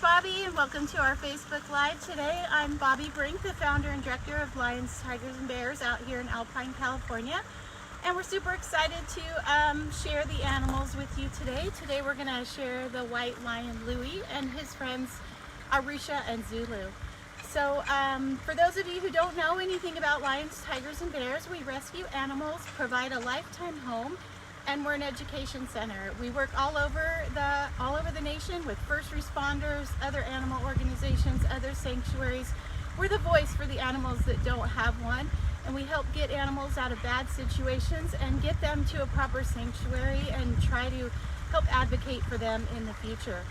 Bobby, and welcome to our Facebook Live. Today I'm Bobby Brink, the founder and director of Lions, Tigers, and Bears out here in Alpine, California. And we're super excited to share the animals with you today. Today we're going to share the white lion Louie and his friends Arusha and Zulu. So for those of you who don't know anything about lions, tigers, and bears, we rescue animals, provide a lifetime home, and we're an education center. We work all over the nation with first responders, other animal organizations, other sanctuaries. We're the voice for the animals that don't have one, and we help get animals out of bad situations and get them to a proper sanctuary and try to help advocate for them in the future.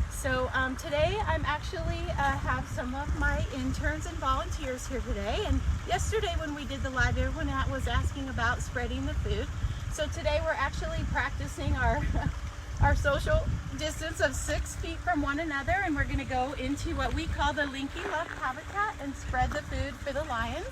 So today I'm actually have some of my interns and volunteers here today, and yesterday when we did the live, everyone was asking about spreading the food. So today we're actually practicing our social distance of 6 feet from one another, and we're going to go into what we call the Linky Love habitat and spread the food for the lions.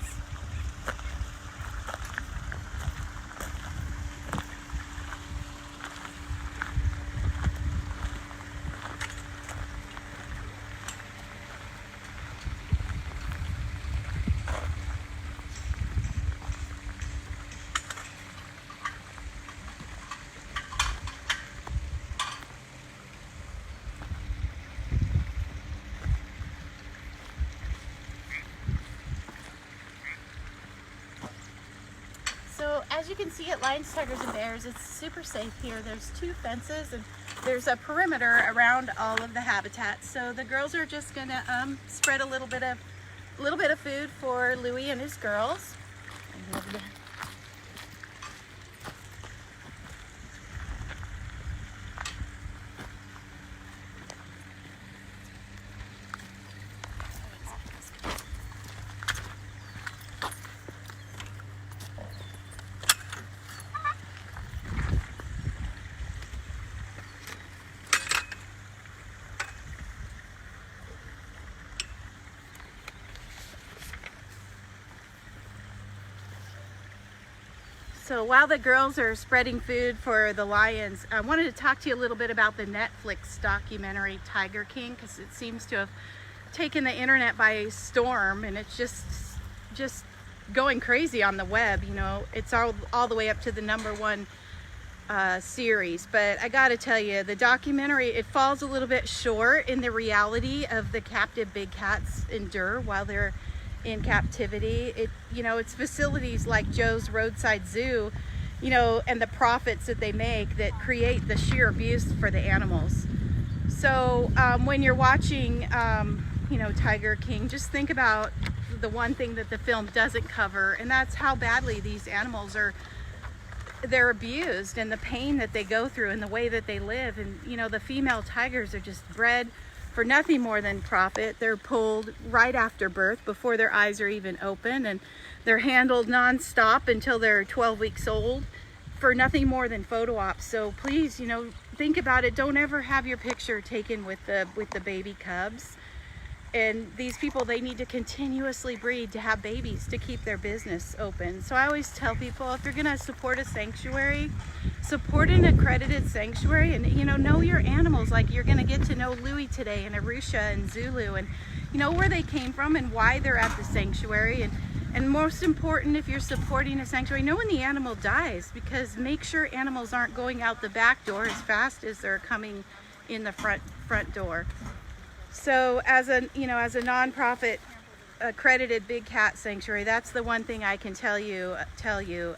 So as you can see at Lions, Tigers, and Bears, it's super safe here. There's 2 fences and there's a perimeter around all of the habitats. So the girls are just gonna spread a little bit of food for Louie and his girls. So while the girls are spreading food for the lions, I wanted to talk to you a little bit about the Netflix documentary Tiger King, because it seems to have taken the internet by storm, and it's just going crazy on the web. You know, it's all the way up to the #1 series. But I gotta tell you, the documentary, it falls a little bit short in the reality of the captive big cats endure while they're in captivity. It's facilities like Joe's Roadside Zoo, and the profits that they make that create the sheer abuse for the animals. So when you're watching, Tiger King, just think about the one thing that the film doesn't cover, and that's how badly these animals they're abused, and the pain that they go through and the way that they live. And the female tigers are just bred for nothing more than profit. They're pulled right after birth, before their eyes are even open, and they're handled non-stop until they're 12 weeks old for nothing more than photo ops. So please, think about it. Don't ever have your picture taken with the baby cubs. And these people, they need to continuously breed to have babies to keep their business open. So I always tell people, if you're gonna support a sanctuary, support an accredited sanctuary, and know your animals. Like, you're gonna get to know Louie today, and Arusha and Zulu, and where they came from and why they're at the sanctuary. And most important, if you're supporting a sanctuary, know when the animal dies, because make sure animals aren't going out the back door as fast as they're coming in the front door. So as a nonprofit accredited big cat sanctuary, that's the one thing I can tell you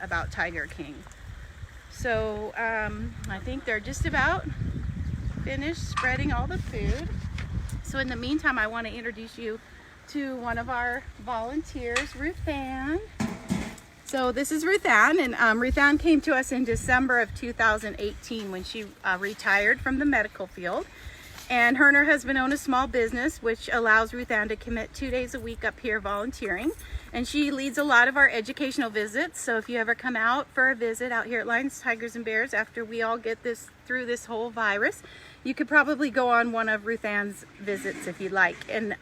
about Tiger King. So I think they're just about finished spreading all the food. So in the meantime, I want to introduce you to one of our volunteers, Ruth Ann. So this is Ruth Ann, and Ruth Ann came to us in December of 2018 when she retired from the medical field. And her and her husband own a small business, which allows Ruth Ann to commit 2 days a week up here volunteering. And she leads a lot of our educational visits. So if you ever come out for a visit out here at Lions, Tigers, and Bears after we all get through this whole virus, you could probably go on one of Ruth Ann's visits if you'd like. And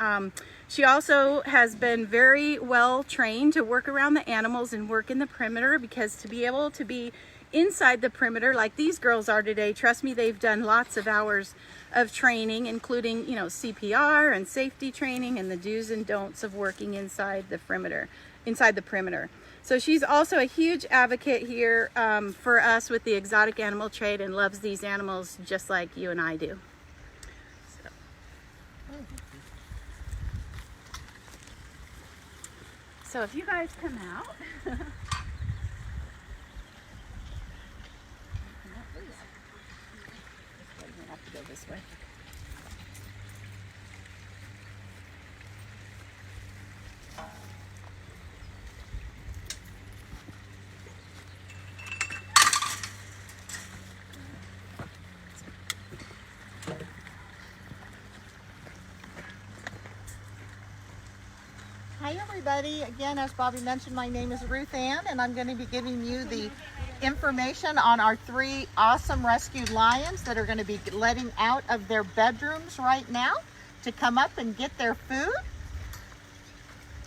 she also has been very well trained to work around the animals and work in the perimeter, because to be able to be inside the perimeter like these girls are today. Trust me, they've done lots of hours of training, including, you know, CPR and safety training and the do's and don'ts of working inside the perimeter. So she's also a huge advocate here for us with the exotic animal trade and loves these animals just like you and I do. So if you guys come out, have to go this way. Hi everybody, again as Bobby mentioned, my name is Ruth Ann and I'm going to be giving you the information on our 3 awesome rescued lions that are going to be letting out of their bedrooms right now to come up and get their food.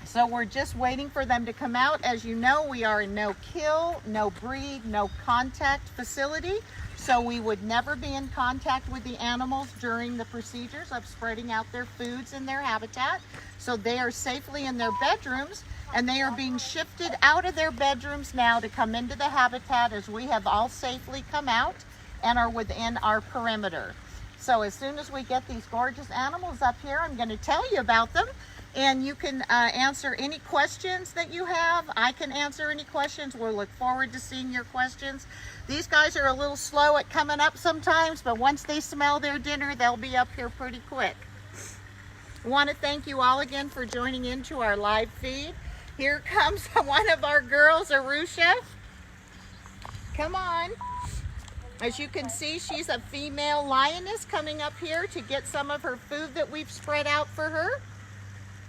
So we're just waiting for them to come out. As you know, we are a no kill, no breed, no contact facility. So we would never be in contact with the animals during the procedures of spreading out their foods in their habitat. So they are safely in their bedrooms, and they are being shifted out of their bedrooms now to come into the habitat as we have all safely come out and are within our perimeter. So as soon as we get these gorgeous animals up here, I'm going to tell you about them. And you can answer any questions that you have. I can answer any questions. We'll look forward to seeing your questions. These guys are a little slow at coming up sometimes, but once they smell their dinner, they'll be up here pretty quick. I want to thank you all again for joining into our live feed. Here comes one of our girls, Arusha. Come on. As you can see, she's a female lioness coming up here to get some of her food that we've spread out for her.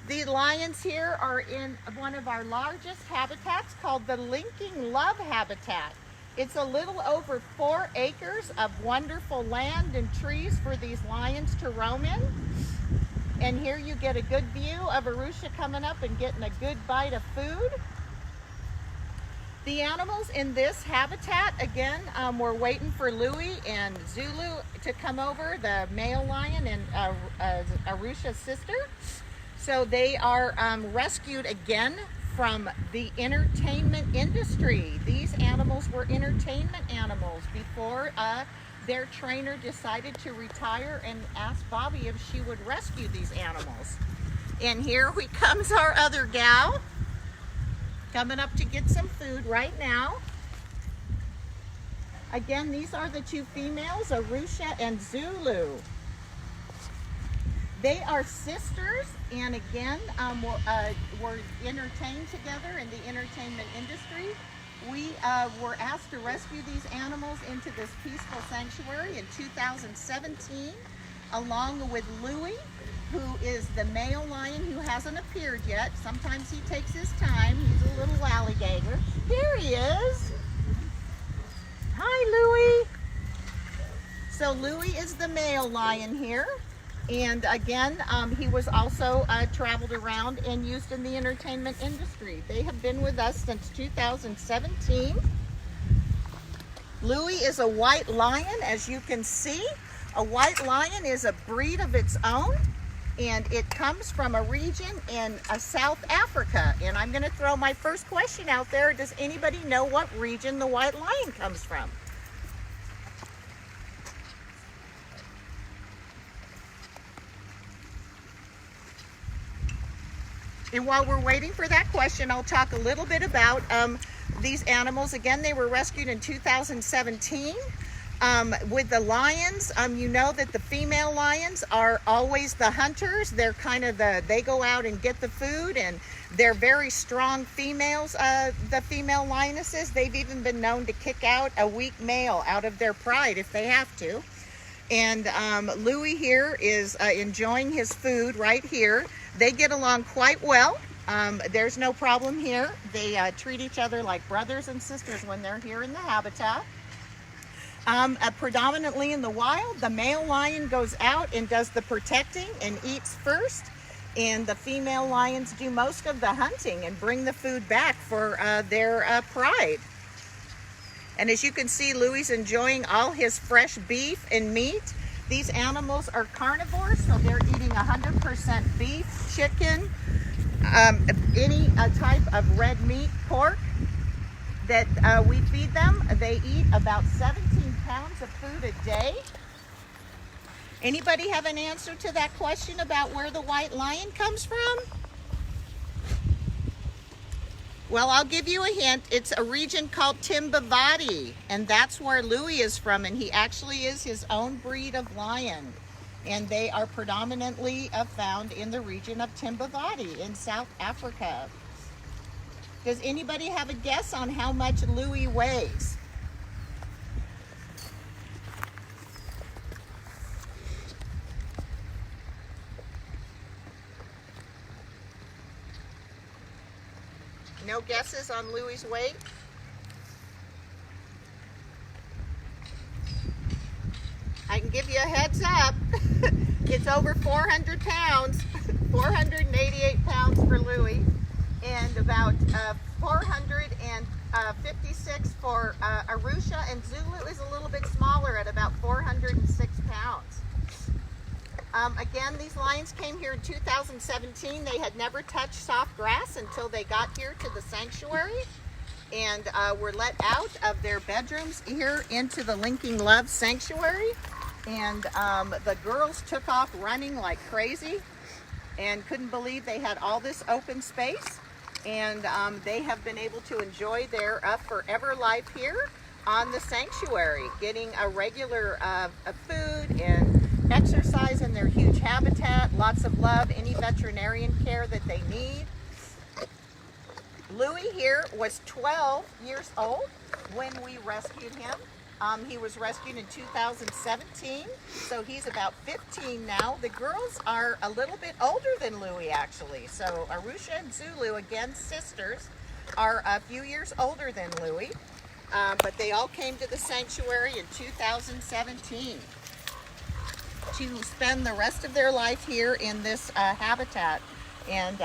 The lions here are in one of our largest habitats called the Linking Love Habitat. It's a little over 4 acres of wonderful land and trees for these lions to roam in. And here you get a good view of Arusha coming up and getting a good bite of food. The animals in this habitat, again, we're waiting for Louie and Zulu to come over, the male lion and Arusha's sister. So they are rescued again from the entertainment industry. These animals were entertainment animals before their trainer decided to retire and asked Bobby if she would rescue these animals. And here comes our other gal coming up to get some food right now. Again, these are the 2 females, Arusha and Zulu. They are sisters, and again, were entertained together in the entertainment industry. We were asked to rescue these animals into this peaceful sanctuary in 2017, along with Louie, who is the male lion who hasn't appeared yet. Sometimes he takes his time. He's a little alligator. Here he is. Hi, Louie. So Louie is the male lion here. And again, he was also traveled around and used in the entertainment industry. They have been with us since 2017. Louie is a white lion, as you can see. A white lion is a breed of its own, and it comes from a region in South Africa. And I'm going to throw my first question out there. Does anybody know what region the white lion comes from? And while we're waiting for that question, I'll talk a little bit about these animals. Again, they were rescued in 2017. With the lions, you know that the female lions are always the hunters. They're kind of they go out and get the food, and they're very strong females, the female lionesses. They've even been known to kick out a weak male out of their pride if they have to. And Louie here is enjoying his food right here. They get along quite well. There's no problem here. They treat each other like brothers and sisters when they're here in the habitat. Predominantly in the wild, the male lion goes out and does the protecting and eats first, and the female lions do most of the hunting and bring the food back for their pride. And as you can see, Louie's enjoying all his fresh beef and meat. These animals are carnivores, so they're eating 100% beef, chicken, any type of red meat, pork that we feed them. They eat about 17 pounds of food a day. Anybody have an answer to that question about where the white lion comes from? Well, I'll give you a hint. It's a region called Timbavati, and that's where Louie is from, and he actually is his own breed of lion. And they are predominantly found in the region of Timbavati in South Africa. Does anybody have a guess on how much Louie weighs? No guesses on Louie's weight? I can give you a heads up. It's over 400 pounds, 488 pounds for Louie, and about 456 for Arusha, and Zulu is a little bit smaller at about 406 pounds. Again, these lions came here in 2017. They had never touched soft grass until they got here to the sanctuary, and were let out of their bedrooms here into the Linking Love Sanctuary. And the girls took off running like crazy and couldn't believe they had all this open space. And they have been able to enjoy their forever life here on the sanctuary, getting a regular food and exercise in their huge habitat, lots of love, any veterinarian care that they need. Louie here was 12 years old when we rescued him. He was rescued in 2017, so he's about 15 now. The girls are a little bit older than Louie, actually. So Arusha and Zulu, again sisters, are a few years older than Louie, but they all came to the sanctuary in 2017 to spend the rest of their life here in this habitat and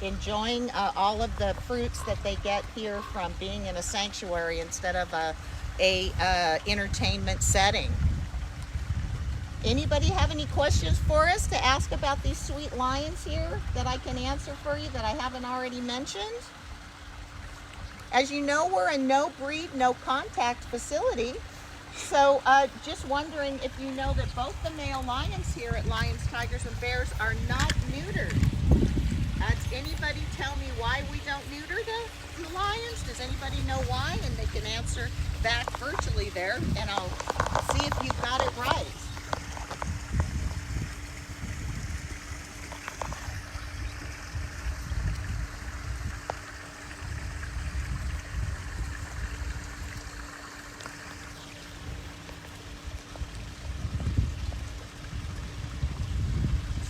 enjoying all of the fruits that they get here from being in a sanctuary instead of a entertainment setting. Anybody have any questions for us to ask about these sweet lions here that I can answer for you that I haven't already mentioned? As you know, we're a no breed, no contact facility. So just wondering if you know that both the male lions here at Lions, Tigers, and Bears are not neutered. Does anybody tell me why we don't neuter the lions? Does anybody know why? And they can answer back virtually there, and I'll see if you got it right.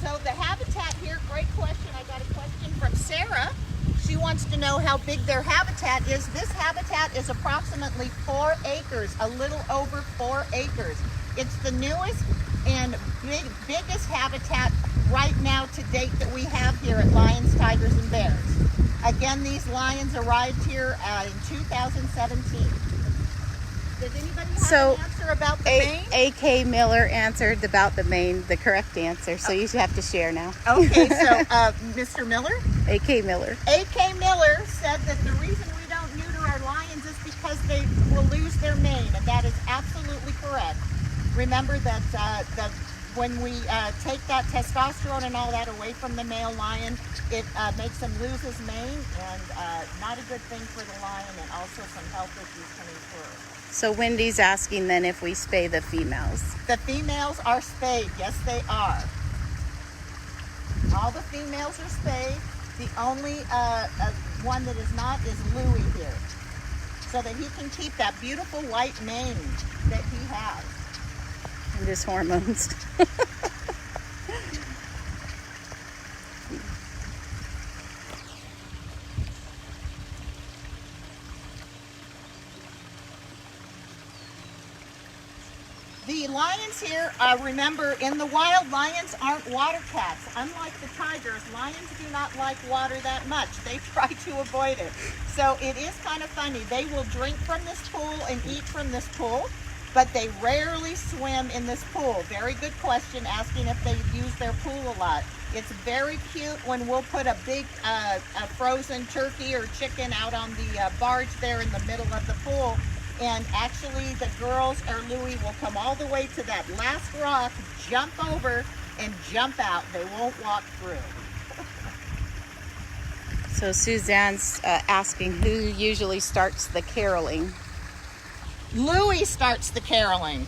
So the habitat here, great question. I got a question from Sarah. She wants to know how big their habitat is. This habitat is approximately 4 acres, a little over 4 acres. It's the newest and biggest habitat right now to date that we have here at Lions, Tigers, and Bears. Again, these lions arrived here in 2017. Does anybody have an answer about the mane? A.K. Miller answered about the mane, the correct answer, so you should have to share now. Okay, so Mr. Miller? A.K. Miller. A.K. Miller said that the reason we don't neuter our lions is because they will lose their mane, and that is absolutely correct. Remember that when we take that testosterone and all that away from the male lion, it makes him lose his mane, and not a good thing for the lion, and also some health issues can occur. So Wendy's asking then if we spay the females. The females are spayed. Yes, they are. All the females are spayed. The only one that is not is Louie here, so that he can keep that beautiful white mane that he has. And his hormones. The the lions here, remember, in the wild, lions aren't water cats. Unlike the tigers, lions do not like water that much. They try to avoid it. So it is kind of funny. They will drink from this pool and eat from this pool, but they rarely swim in this pool. Very good question, asking if they use their pool a lot. It's very cute when we'll put a big a frozen turkey or chicken out on the barge there in the middle of the pool. And actually the girls or Louie will come all the way to that last rock, jump over, and jump out. They won't walk through. So Suzanne's asking who usually starts the caroling. Louie starts the caroling.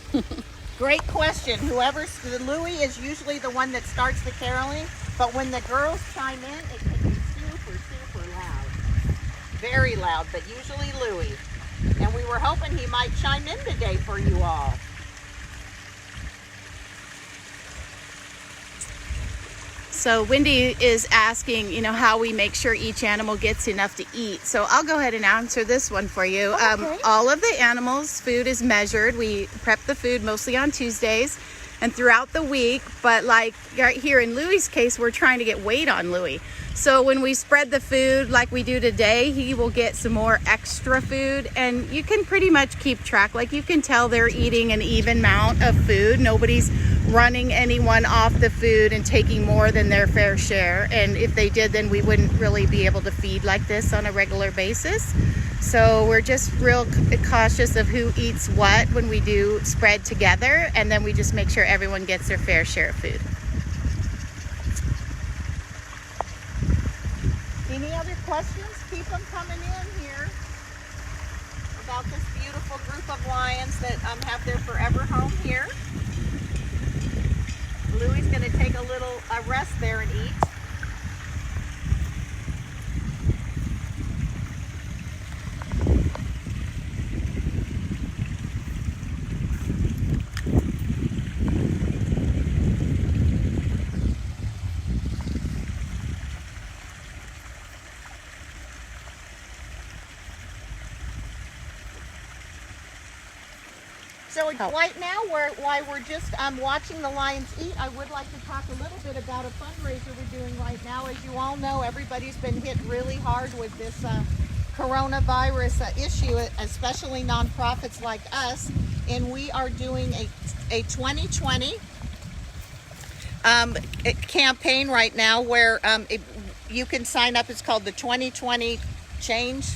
Great question. Louie is usually the one that starts the caroling, but when the girls chime in, it can be super, super loud. Very loud, but usually Louie. And we were hoping he might chime in today for you all. So Wendy is asking, how we make sure each animal gets enough to eat. So I'll go ahead and answer this one for you. Okay. All of the animals' food is measured. We prep the food mostly on Tuesdays and throughout the week. But like right here in Louie's case, we're trying to get weight on Louie. So when we spread the food like we do today, he will get some more extra food, and you can pretty much keep track. Like you can tell they're eating an even amount of food. Nobody's running anyone off the food and taking more than their fair share. And if they did, then we wouldn't really be able to feed like this on a regular basis. So we're just real cautious of who eats what when we do spread together, and then we just make sure everyone gets their fair share of food. Any other questions? Keep them coming in here about this beautiful group of lions that have their forever home here. Louie's going to take a little rest there and eat. So right now, while we're just watching the lions eat, I would like to talk a little bit about a fundraiser we're doing right now. As you all know, everybody's been hit really hard with this coronavirus issue, especially nonprofits like us. And we are doing a 2020 campaign right now where you can sign up. It's called the 2020 Change.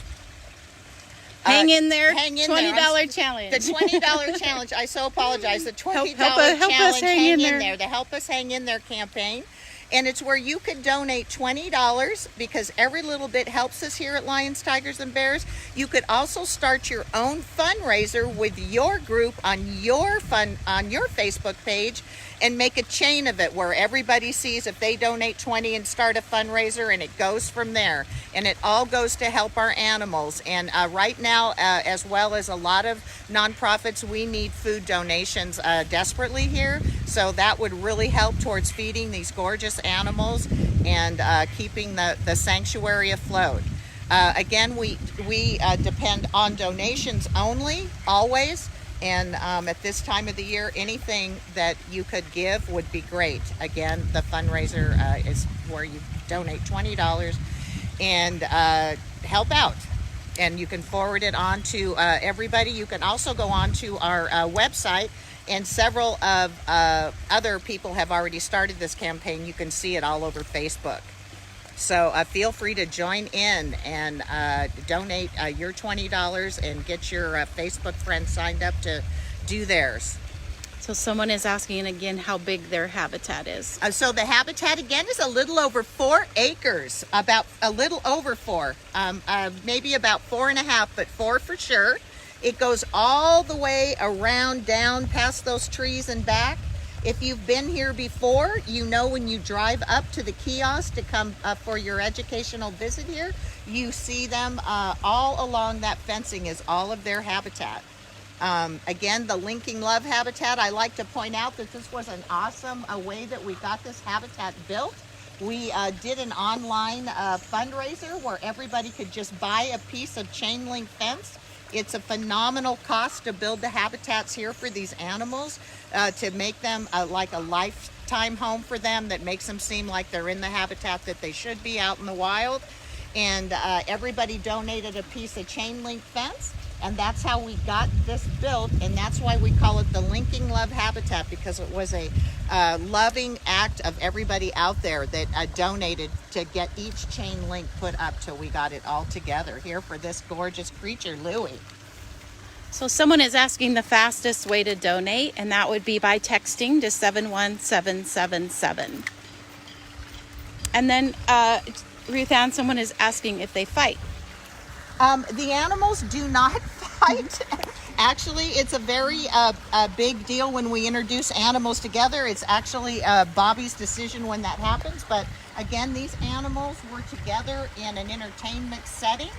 Hang in there. Hang in $20 there. challenge. The $20 challenge. I so apologize. The $20 help us challenge. hang in there. The Help Us Hang in There campaign. And it's where you could donate $20 because every little bit helps us here at Lions, Tigers, and Bears. You could also start your own fundraiser with your group on your Facebook page and make a chain of it where everybody sees if they donate 20 and start a fundraiser, and it goes from there. And it all goes to help our animals. And right now, as well as a lot of nonprofits, we need food donations desperately here. So that would really help towards feeding these gorgeous animals and keeping the sanctuary afloat. Again, we depend on donations only, always. And at this time of the year, anything that you could give would be great. Again, the fundraiser is where you donate $20 and help out. And you can forward it on to everybody. You can also go on to our website, and several of other people have already started this campaign. You can see it all over Facebook. So feel free to join in and donate your $20 and get your Facebook friends signed up to do theirs. So someone is asking again how big their habitat is. So the habitat again is a little over 4 acres, about a little over 4, maybe about 4.5, but 4 for sure. It goes all the way around, down past those trees and back. If you've been here before, you know when you drive up to the kiosk to come for your educational visit here, you see them all along that fencing is all of their habitat. Again, the Linking Love habitat, I like to point out that this was an awesome way that we got this habitat built. We did an online fundraiser where everybody could just buy a piece of chain link fence it's a phenomenal cost to build the habitats here for these animals, to make them like a lifetime home for them that makes them seem like they're in the habitat that they should be out in the wild. And everybody donated a piece of chain link fence, and that's how we got this built, and that's why we call it the Linking Love Habitat, because it was a loving act of everybody out there that donated to get each chain link put up till we got it all together here for this gorgeous creature, Louie. So someone is asking the fastest way to donate, and that would be by texting to 71777. And then Ruth Ann, someone is asking if they fight. The animals do not fight. Actually, it's a very big deal when we introduce animals together. It's actually Bobby's decision when that happens. But again, these animals were together in an entertainment setting.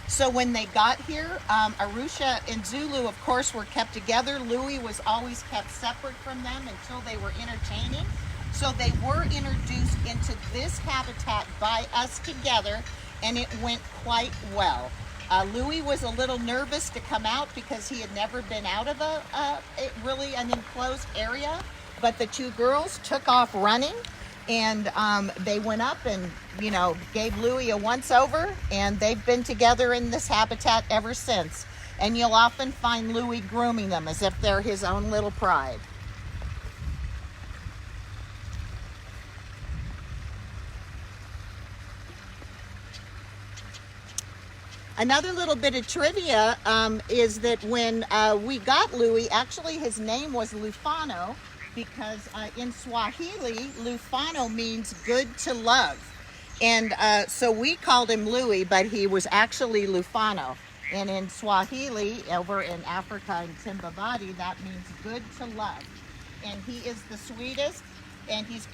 So when they got here, Arusha and Zulu, of course, were kept together. Louie was always kept separate from them until they were entertaining. So they were introduced into this habitat by us together, and it went quite well. Louie was a little nervous to come out because he had never been out of really an enclosed area, but the two girls took off running, and they went up and, you know, gave Louie a once-over, and they've been together in this habitat ever since. And you'll often find Louie grooming them as if they're his own little pride. Another little bit of trivia is that when we got Louie, actually his name was Lufano, because in Swahili, Lufano means good to love. And so we called him Louie, but he was actually Lufano. And in Swahili, over in Africa, in Timbabadi, that means good to love. And he is the sweetest, and he's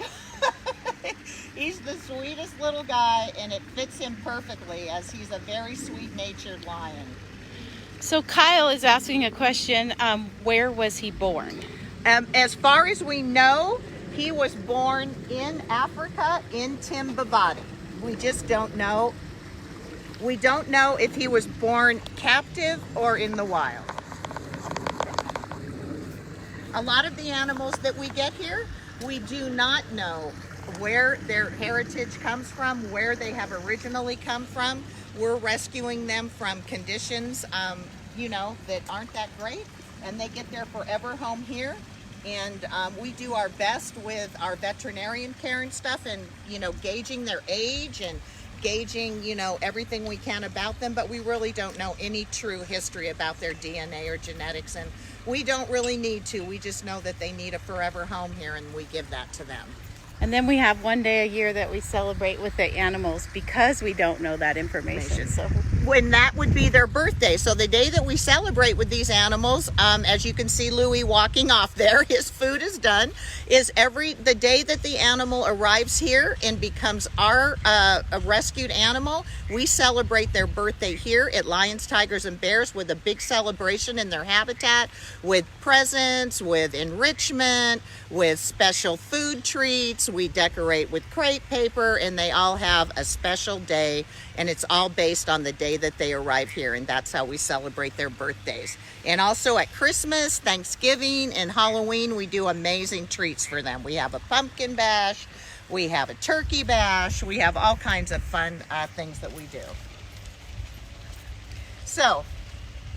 he's the sweetest little guy, and it fits him perfectly as he's a very sweet-natured lion. So Kyle is asking a question, where was he born? As far as we know, he was born in Africa, in Timbabadi. We just don't know. We don't know if he was born captive or in the wild. A lot of the animals that we get here, we do not know where their heritage comes from, where they have originally come from. We're rescuing them from conditions, you know, that aren't that great, and they get their forever home here. And we do our best with our veterinarian care and stuff, and, you know, gauging their age and gauging, you know, everything we can about them, but we really don't know any true history about their DNA or genetics, and we don't really need to. We just know that they need a forever home here, and we give that to them. And then we have one day a year that we celebrate with the animals because we don't know that information. So when that would be their birthday. So the day that we celebrate with these animals, as you can see Louie walking off there, his food is done, is the day that the animal arrives here and becomes our rescued animal, we celebrate their birthday here at Lions, Tigers, and Bears with a big celebration in their habitat, with presents, with enrichment, with special food treats. We decorate with crepe paper, and they all have a special day, and it's all based on the day that they arrive here, and that's how we celebrate their birthdays. And also at Christmas, Thanksgiving, and Halloween, we do amazing treats for them. We have a pumpkin bash, we have a turkey bash, we have all kinds of fun things that we do. So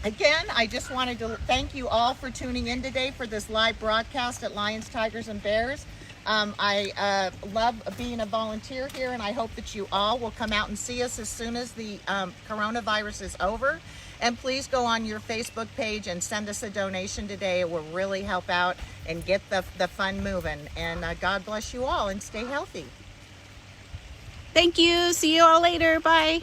again, I just wanted to thank you all for tuning in today for this live broadcast at Lions, Tigers, and Bears. I love being a volunteer here, and I hope that you all will come out and see us as soon as the coronavirus is over. And please go on your Facebook page and send us a donation today. It will really help out and get the fun moving. And God bless you all, and stay healthy. thank you. See you all later. Bye.